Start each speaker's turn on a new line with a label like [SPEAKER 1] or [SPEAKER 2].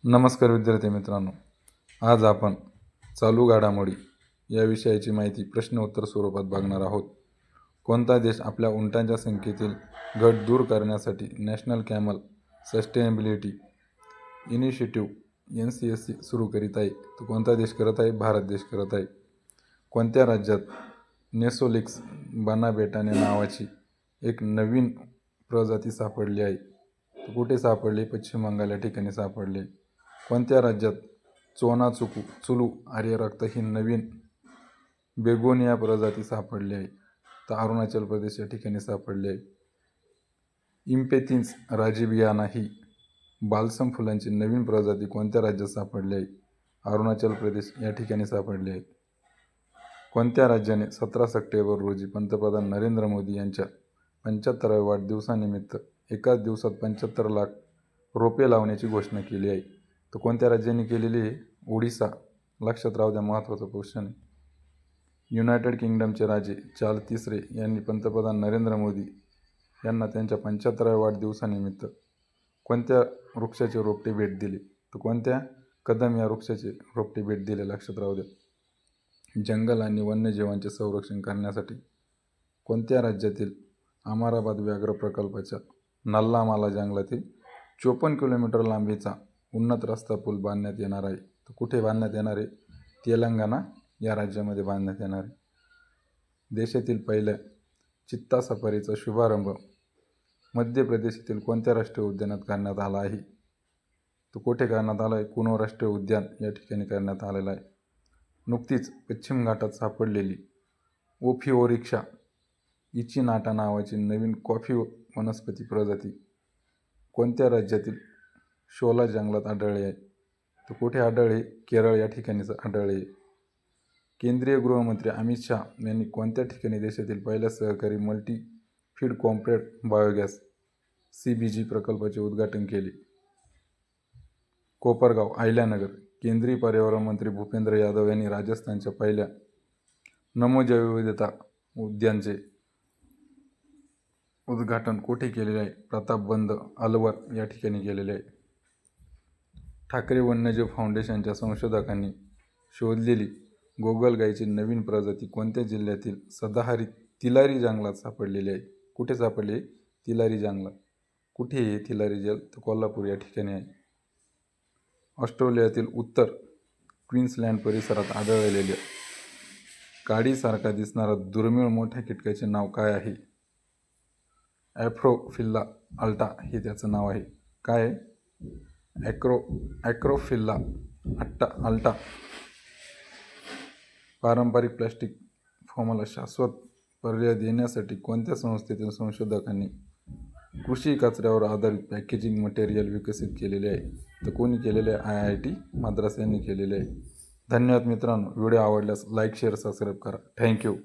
[SPEAKER 1] नमस्कार विद्यार्थी मित्रांनो, आज आपण चालू घडामोडी या विषयाची माहिती प्रश्न उत्तर स्वरूपात बघणार आहोत. कोणता देश आपल्या उंटांच्या संख्येतील घट दूर करण्यासाठी national camel sustainability initiative NCSC सुरू करीत आहे? तो कोणता देश करत आहे? भारत देश करत आहे. कोणत्या राज्यात नेसोलिक्स बनाबेटाने नावाची एक नवीन प्रजाती सापडली आहे? तो कुठे सापडली? पश्चिम बंगाल या ठिकाणी सापडली. कोणत्या राज्यात चुलू आर्य रक्त ही नवीन बेगोनिया प्रजाती सापडली आहे? तर अरुणाचल प्रदेश या ठिकाणी सापडली आहे. इम्पेथिन्स राजीबियाना ही बाल्सम फुलांची नवीन प्रजाती कोणत्या राज्यात सापडली आहे? अरुणाचल प्रदेश या ठिकाणी सापडली आहे. कोणत्या राज्याने 17 सप्टेंबर रोजी पंतप्रधान नरेंद्र मोदी यांच्या 75व्या वाढदिवसानिमित्त एकाच दिवसात 75 लाख रोपे लावण्याची घोषणा केली आहे? तर कोणत्या राज्यांनी केलेली आहे? ओडिसा. लक्षात राहू द्या, महत्त्वाचा क्वेश्चन आहे. युनायटेड किंगडमचे राजे चार्ल्स तिसरे यांनी पंतप्रधान नरेंद्र मोदी यांना त्यांच्या 75व्या वाढदिवसानिमित्त कोणत्या वृक्षाचे रोपटे भेट दिले? तर कोणत्या? कदम या वृक्षाचे रोपटे भेट दिले. लक्षात राहू द्या. जंगल आणि वन्यजीवांचे संरक्षण करण्यासाठी कोणत्या राज्यातील अमराबाद व्याघ्र प्रकल्पाच्या नल्लामाला जंगलातील 54 किलोमीटर लांबीचा उन्नत रस्ता पूल बांधण्यात येणार आहे? तर कुठे बांधण्यात येणार आहे? तेलंगणा या राज्यामध्ये बांधण्यात येणार आहे. देशातील पहिल्या चित्ता सफारीचा शुभारंभ मध्य प्रदेशातील कोणत्या राष्ट्रीय उद्यानात करण्यात आला आहे? तो कुठे करण्यात आला आहे? कुनो राष्ट्रीय उद्यान या ठिकाणी करण्यात आलेला आहे. नुकतीच पश्चिम घाटात सापडलेली ओफिओरिक्शा इचिनाटा नावाची नवीन कॉफी वनस्पती प्रजाती कोणत्या राज्यातील शोला जंगलात आढळली आहे? तर कुठे आढळली? केरळ या ठिकाणी आढळली आहे. केंद्रीय गृहमंत्री अमित शहा यांनी कोणत्या ठिकाणी देशातील पहिल्या सहकारी मल्टी फीड कॉम्प्रेट बायोगॅस CBG प्रकल्पाचे उद्घाटन केले? कोपरगाव, अहिल्यानगर. केंद्रीय पर्यावरण मंत्री भूपेंद्र यादव यांनी राजस्थानच्या पहिल्या नमो जैवविविधता उद्यानचे उद्घाटन कुठे केलेले आहे? प्रतापबंद, अलवर या ठिकाणी केलेले आहे. ठाकरे वन्यजीव फाउंडेशनच्या संशोधकांनी शोधलेली गोगलगाईची नवीन प्रजाती कोणत्या जिल्ह्यातील सदाहरित तिलारी जंगलात सापडलेली आहे? कुठे सापडली? तिलारी जंगलात. कुठे आहे तिलारी जंगल? तर कोल्हापूर या ठिकाणी आहे. ऑस्ट्रेलियातील उत्तर क्वीन्सलँड परिसरात आढळलेल्या काडीसारखा दिसणारा दुर्मिळ मोठ्या कीटकाचे नाव काय आहे? ॲफ्रोफिल्ला अल्टा हे त्याचं नाव आहे. काय आहे? ॲक्रोफिल्ला अल्टा. पारंपरिक प्लास्टिक फोमला शाश्वत पर्याय देण्यासाठी कोणत्या संस्थेतील संशोधकांनी कृषी कचऱ्यावर आधारित पॅकेजिंग मटेरियल विकसित केलेले आहे? तर कोणी केलेले आहे? IIT मद्रास यांनी केलेले आहे. धन्यवाद मित्रांनो. व्हिडिओ आवडल्यास लाईक, शेअर, सबस्क्राईब करा. थँक्यू.